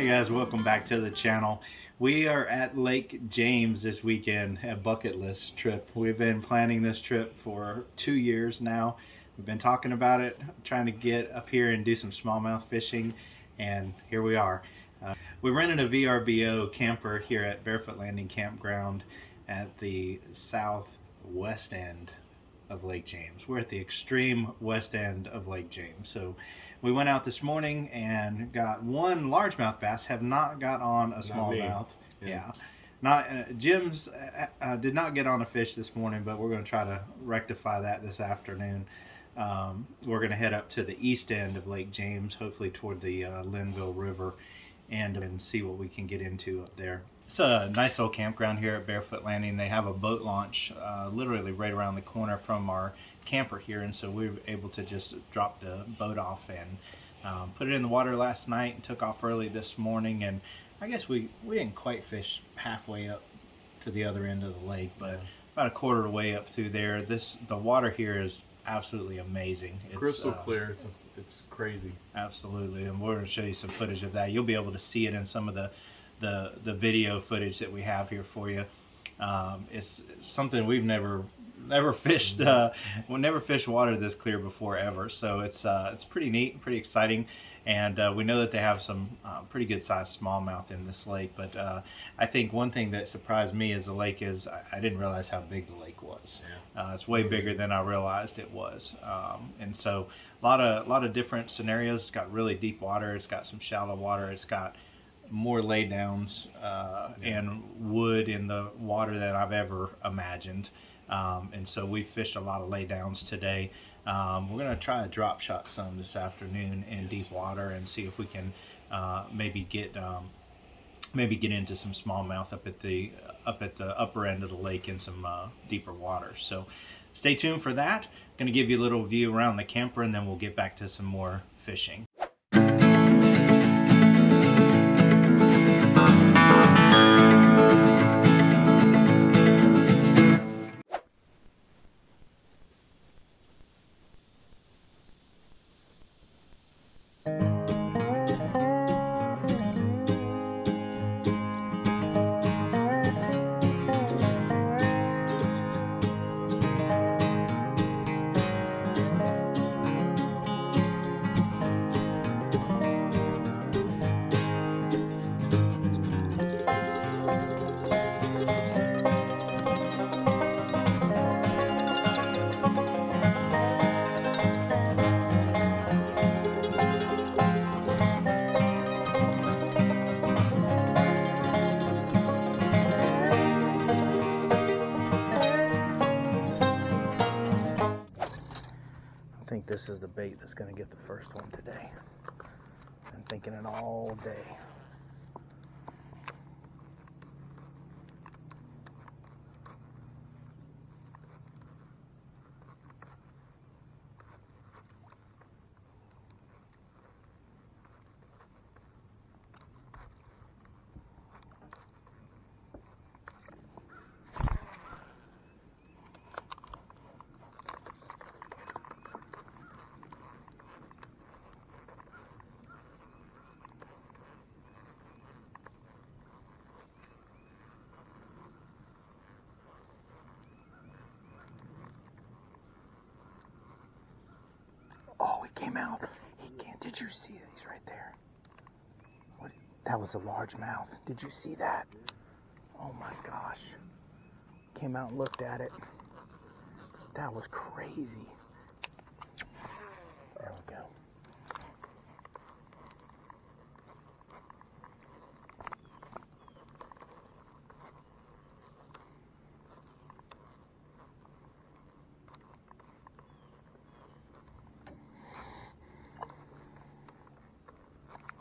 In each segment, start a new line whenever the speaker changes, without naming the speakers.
Hey guys, welcome back to the channel. We are at Lake James this weekend, a bucket list trip. We've been planning this trip for 2 years now. We've been talking about it, trying to get up here and do some smallmouth fishing, and here we are. We rented a VRBO camper here at Barefoot Landing Campground at the southwest end of Lake James. We're at the extreme west end of Lake James. So we went out this morning and got one largemouth bass. Have not got on a smallmouth. Yeah. Not Jim's did not get on a fish this morning, but we're going to try to rectify that this afternoon. We're going to head up to the east end of Lake James, hopefully toward the Linville River, and see what we can get into up there. It's a nice little campground here at Barefoot Landing. They have a boat launch literally right around the corner from our camper here, and so we were able to just drop the boat off and put it in the water last night and took off early this morning. And I guess we didn't quite fish halfway up to the other end of the lake, but about a quarter of the way up through there. The water here is absolutely amazing. It's
crystal clear. It's crazy.
Absolutely, and we're going to show you some footage of that. You'll be able to see it in some of the video footage that we have here for you. It's something we've never fished. We've never fished water this clear before ever. So it's pretty neat, pretty exciting, and we know that they have some pretty good sized smallmouth in this lake. But I think one thing that surprised me as the lake is I didn't realize how big the lake was. It's way bigger than I realized it was, and so a lot of different scenarios. It's got really deep water. It's got some shallow water. It's got more laydowns and wood in the water than I've ever imagined, and so we fished a lot of laydowns today. We're going to try to drop shot some this afternoon in deep water and see if we can maybe get into some smallmouth up at the upper end of the lake in some deeper water. So stay tuned for that. I'm going to give you a little view around the camper, and then we'll get back to some more fishing. I think this is the bait that's going to get the first one today. I'm thinking it all day. Oh, he came out. Did you see it? He's right there. That was a largemouth. Did you see that? Oh my gosh. Came out and looked at it. That was crazy. There we go.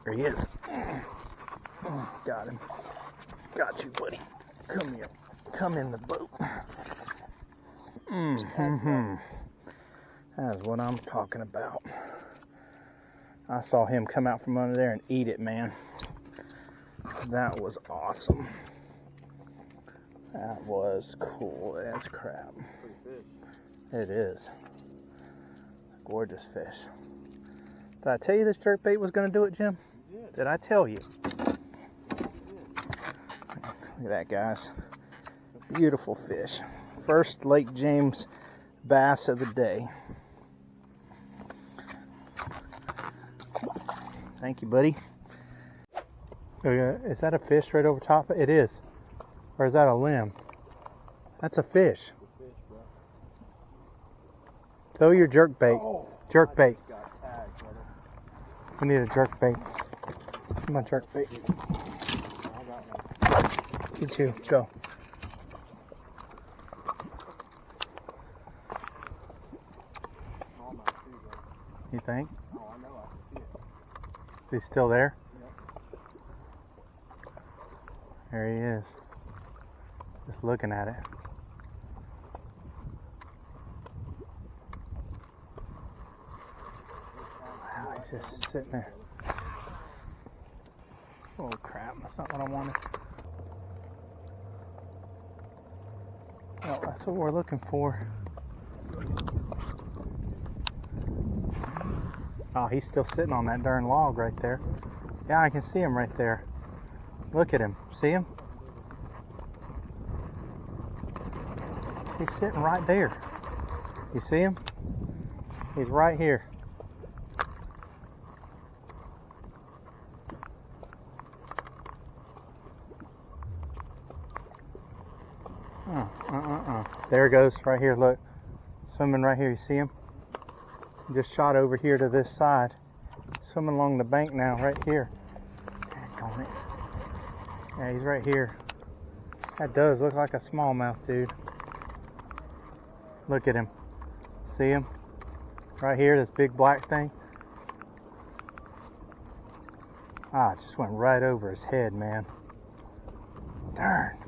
There he is. Oh, got him. Got you, buddy. Come here. Come in the boat. That's what I'm talking about. I saw him come out from under there and eat it, man. That was awesome. That was cool as crap. It is. Gorgeous fish. Did I tell you this jerkbait was going to do it, Jim? Did I tell you?
Look at that, guys. Beautiful fish. First Lake James bass of the day. Thank you, buddy. Is that a fish right over top? It is. Or is that a limb? That's a fish. Throw your jerk bait. Jerk bait. We need a jerk bait. Come on, jerk bait. You too. Go. You think?
Oh, I know. I can see it.
Is he still there?
Yep.
There he is. Just looking at it. Wow, he's just sitting there. Oh crap, that's not what I wanted. Oh, that's what we're looking for. Oh, he's still sitting on that darn log right there. Yeah, I can see him right there. Look at him. See him? He's sitting right there. You see him? He's right here. There it goes, right here, look. Swimming right here, you see him? Just shot over here to this side. Swimming along the bank now, right here. Daggone it. Yeah, he's right here. That does look like a smallmouth, dude. Look at him. See him? Right here, this big black thing. Ah, it just went right over his head, man. Darn.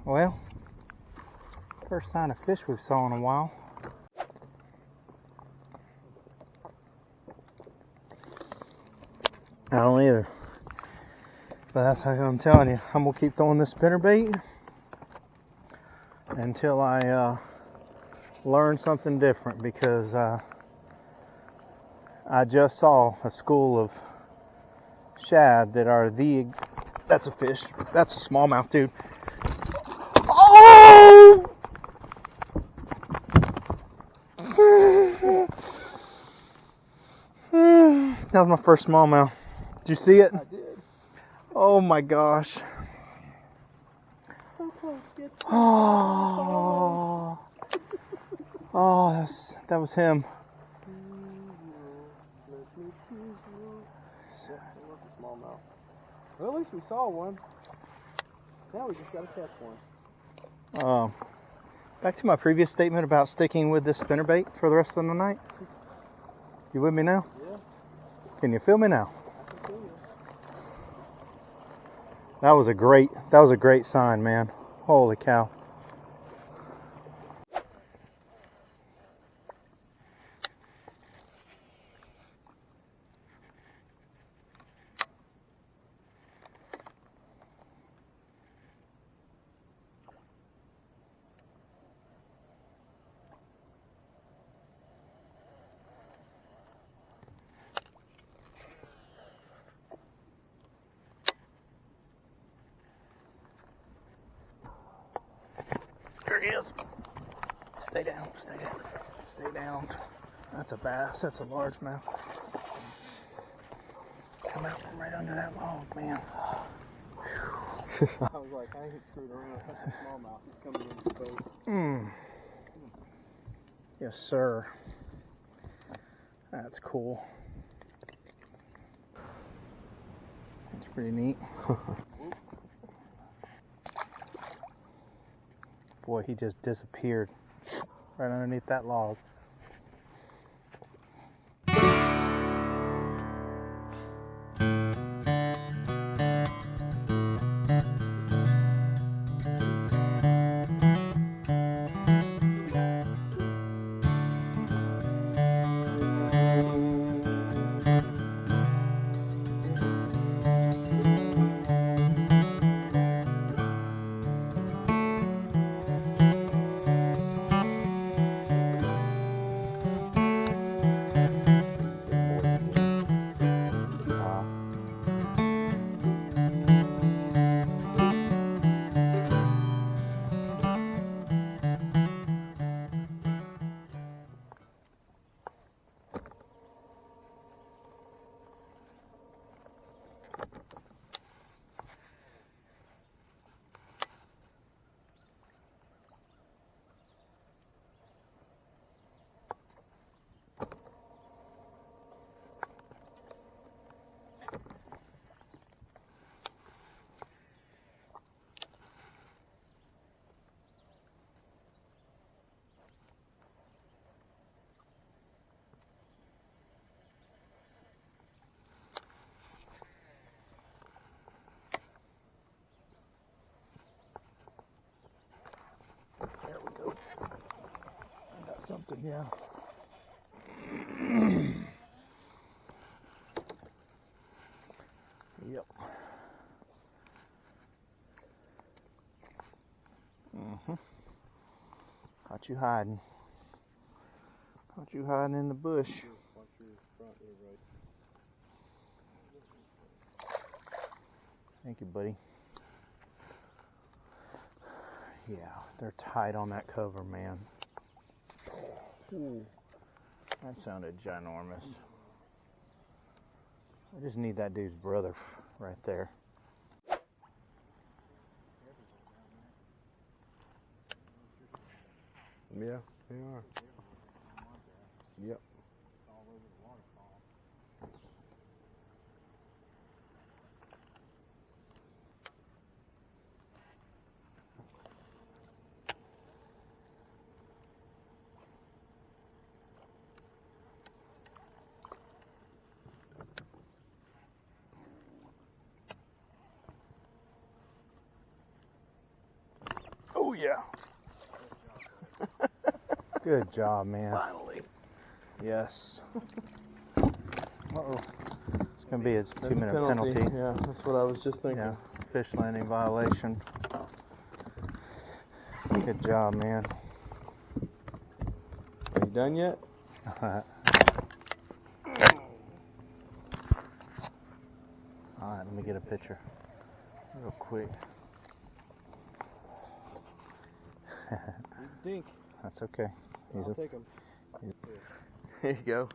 Well, first sign of fish we've saw in a while. I don't either. But that's how I'm telling you. I'm gonna keep throwing this spinnerbait until I learn something different, because I just saw a school of shad that are that's a fish. That's a smallmouth, dude. Oh! That was my first smallmouth. Did you see it?
I did.
Oh my gosh.
So close, yet so
Oh, oh, that was him.
Let me tease you. Yeah, it was a smallmouth. Well, at least we saw one. Now we just gotta catch one.
Back to my previous statement about sticking with this spinnerbait for the rest of the night. You with me now?
Yeah,
Can you feel me now?
I can feel you.
That was a great sign, man. Holy cow. There he is. Stay down, stay down, stay down. That's a bass, that's a largemouth. Come out from right under that log, man.
I was like, I ain't screwed around. That's a smallmouth. He's coming in the boat.
Yes, sir. That's cool. That's pretty neat. Boy, he just disappeared right underneath that log. Yeah. Yep. Caught you hiding. Caught you hiding in the bush.
Watch your front there, right.
Thank you, buddy. Yeah, they're tight on that cover, man. Ooh, that sounded ginormous. I just need that dude's brother right there.
Yeah, they are. Yep.
Oh yeah. Good job, man.
Finally.
Yes. Uh-oh. It's going to be a 2-minute penalty.
Yeah, that's what I was just thinking.
Yeah, fish landing violation. Good job, man.
Are you done yet?
Alright, let me get a picture real quick.
He's a dink.
That's okay.
I'll take him.
Here you go.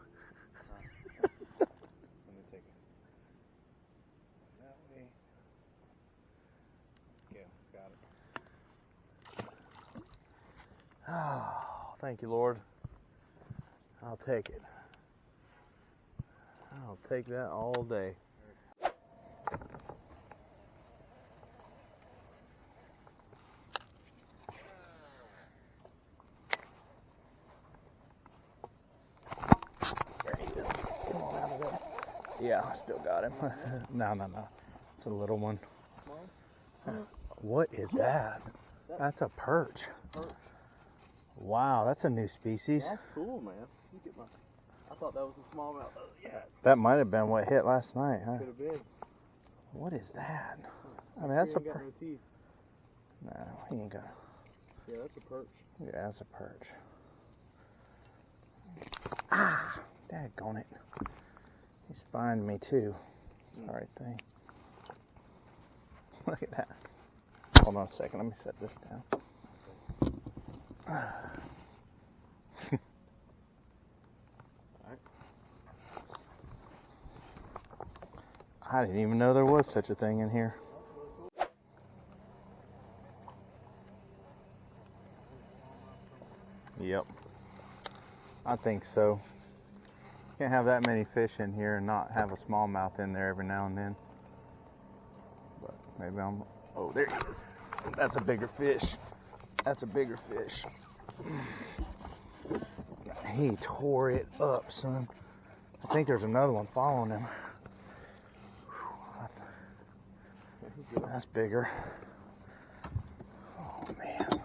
Let me take him. That way. Yeah, got it.
Oh, thank you, Lord. I'll take it. I'll take that all day. There he is. Come on out of there. Yeah, I still got him. No. It's a little one. What is that? That's a perch. Wow, that's a new species.
That's cool, man. You get my... I thought that was a smallmouth. Oh, yes.
That might have been what hit last night, huh?
Could have been.
What is that? I mean, that's
He
a
ain't got
perch.
no teeth.
No, he ain't got.
Yeah, that's a perch.
Yeah, that's a perch. Ah, daggone it. He spined me too. Sorry thing. Look at that. Hold on a second. Let me set this down. I didn't even know there was such a thing in here. Yep. I think so. Can't have that many fish in here and not have a smallmouth in there every now and then. But maybe I'm... Oh, there he is. That's a bigger fish. That's a bigger fish. He tore it up, son. I think there's another one following him. That's bigger. Oh, man.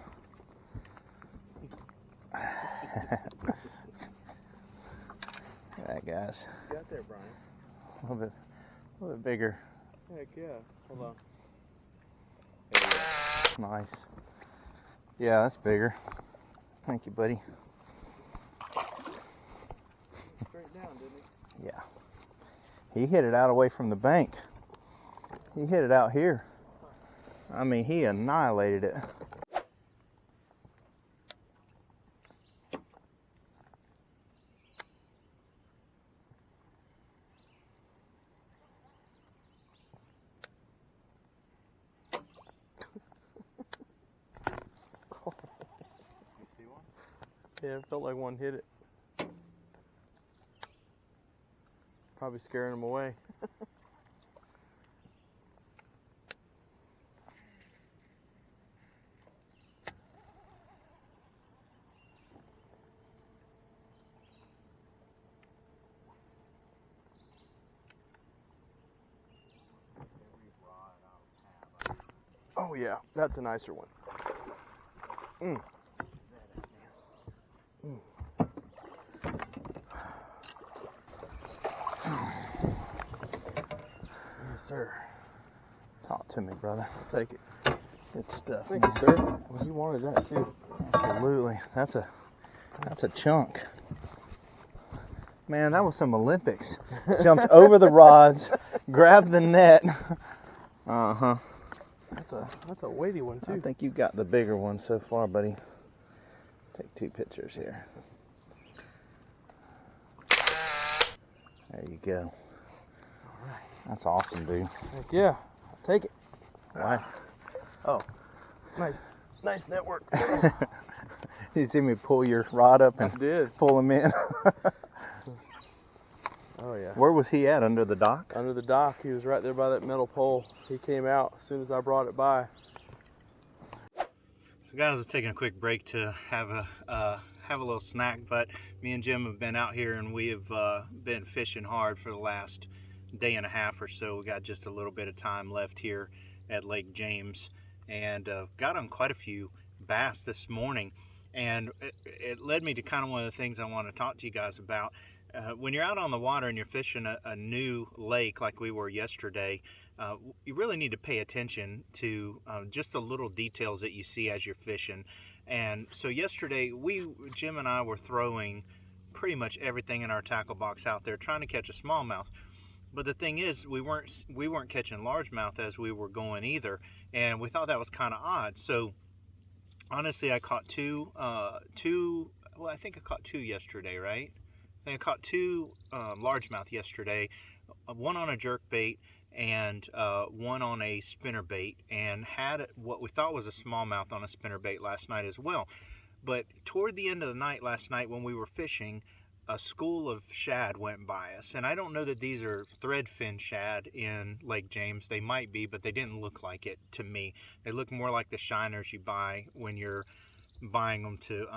Alright, guys.
You got there, Brian.
A little bit bigger.
Heck yeah. Hold on.
Nice. Yeah, that's bigger. Thank you, buddy.
Straight down, didn't he?
Yeah. He hit it out away from the bank. He hit it out here. I mean, he annihilated it.
You see one?
Yeah, it felt like one hit it. Probably scaring him away. Oh yeah, that's a nicer one.
sir.
Talk to me, brother.
I'll take it.
Good stuff.
Thank you, sir. Well, you wanted that too.
Absolutely. That's a chunk. Man, that was some Olympics. Jumped over the rods, grabbed the net. Uh-huh.
That's a weighty one too.
I think you got the bigger one so far, buddy. Take 2 pictures here. There you go.
All right.
That's awesome, dude.
Heck yeah. I'll take it.
Why?
Oh, nice network.
You see me pull your rod up and
I did.
pull him in?
Oh yeah.
Where was he at? Under the dock?
Under the dock. He was right there by that metal pole. He came out as soon as I brought it by.
So guys, I was taking a quick break to have a little snack, but me and Jim have been out here and we have been fishing hard for the last day and a half or so. We got just a little bit of time left here at Lake James, and got on quite a few bass this morning, and it led me to kind of one of the things I want to talk to you guys about. When you're out on the water and you're fishing a new lake like we were yesterday, you really need to pay attention to just the little details that you see as you're fishing. And so yesterday, Jim and I were throwing pretty much everything in our tackle box out there trying to catch a smallmouth. But the thing is, we weren't catching largemouth as we were going either, and we thought that was kind of odd. So honestly, I caught two. Well, I think I caught 2 yesterday, right? I think I caught 2 largemouth yesterday, one on a jerk bait and one on a spinner bait, and had what we thought was a smallmouth on a spinner bait last night as well. But toward the end of the night last night when we were fishing, a school of shad went by us, and I don't know that these are threadfin shad in Lake James. They might be, but they didn't look like it to me. They look more like the shiners you buy when you're buying them to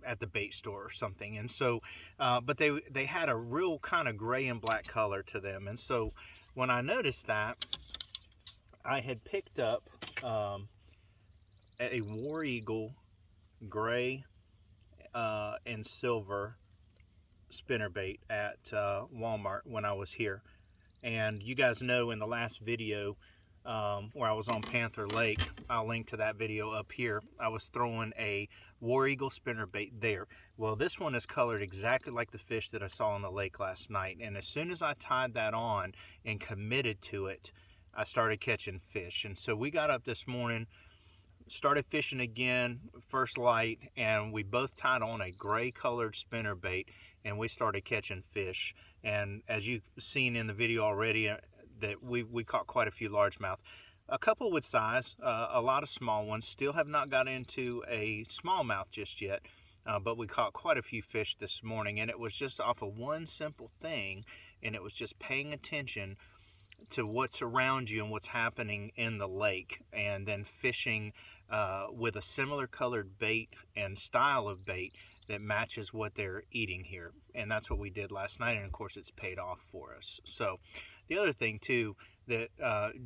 at the bait store or something. And so but they had a real kind of gray and black color to them. And so when I noticed that, I had picked up a War Eagle gray and silver spinnerbait at Walmart when I was here. And you guys know in the last video where I was on Panther Lake, I'll link to that video up here, I was throwing a War Eagle spinnerbait there. Well, this one is colored exactly like the fish that I saw in the lake last night, and as soon as I tied that on and committed to it, I started catching fish. And so we got up this morning, started fishing again, first light, and we both tied on a gray colored spinnerbait, and we started catching fish. And as you've seen in the video already, that we caught quite a few largemouth, a couple with size, a lot of small ones. Still have not got into a smallmouth just yet, but we caught quite a few fish this morning, and it was just off of one simple thing, and it was just paying attention to what's around you and what's happening in the lake, and then fishing with a similar colored bait and style of bait that matches what they're eating here. And that's what we did last night, and of course it's paid off for us. So the other thing too that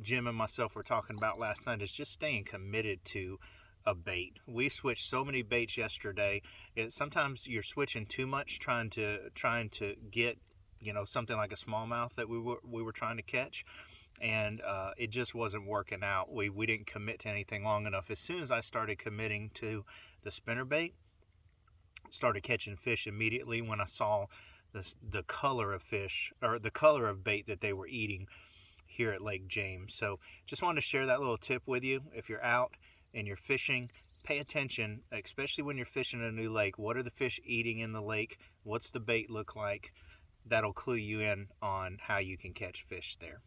Jim and myself were talking about last night is just staying committed to a bait. We switched so many baits yesterday. Sometimes you're switching too much, trying to get, you know, something like a smallmouth that we were trying to catch, and it just wasn't working out. We didn't commit to anything long enough. As soon as I started committing to the spinnerbait, started catching fish immediately when I saw the color of fish, or the color of bait that they were eating here at Lake James. So just wanted to share that little tip with you. If you're out and you're fishing, pay attention, especially when you're fishing a new lake. What are the fish eating in the lake? What's the bait look like? That'll clue you in on how you can catch fish there.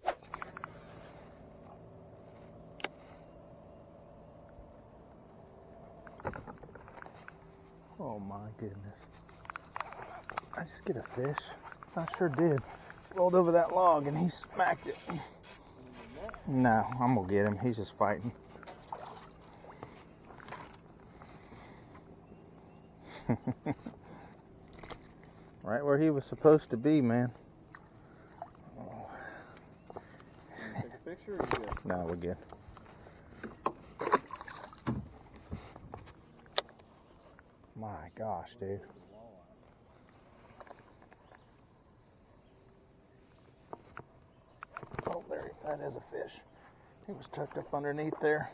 Oh my goodness. I just get a fish. I sure did. Rolled over that log and he smacked it. No, I'm gonna get him. He's just fighting. Right where he was supposed to be, man. Oh.
Take a picture or you good?
No, we're good. My gosh, dude. Oh, that is a fish. He was tucked up underneath there.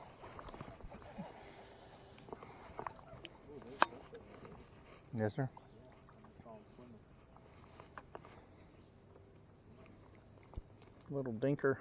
Yes, sir. Little dinker.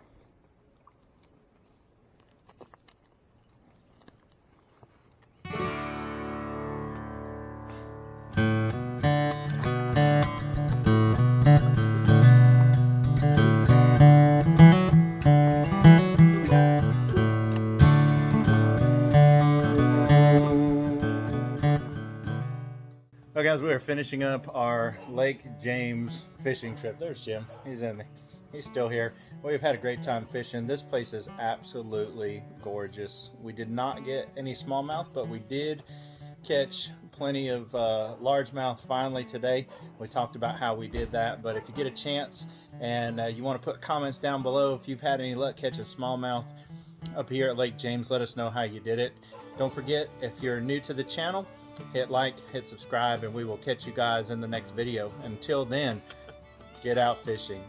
Well, guys, we are finishing up our Lake James fishing trip. There's Jim. He's still here. We've had a great time fishing. This place is absolutely gorgeous. We did not get any smallmouth, but we did catch plenty of largemouth finally today. We talked about how we did that, but if you get a chance and you want to put comments down below if you've had any luck catching smallmouth up here at Lake James, let us know how you did it. Don't forget, if you're new to the channel, hit like, hit subscribe, and we will catch you guys in the next video. Until then, get out fishing.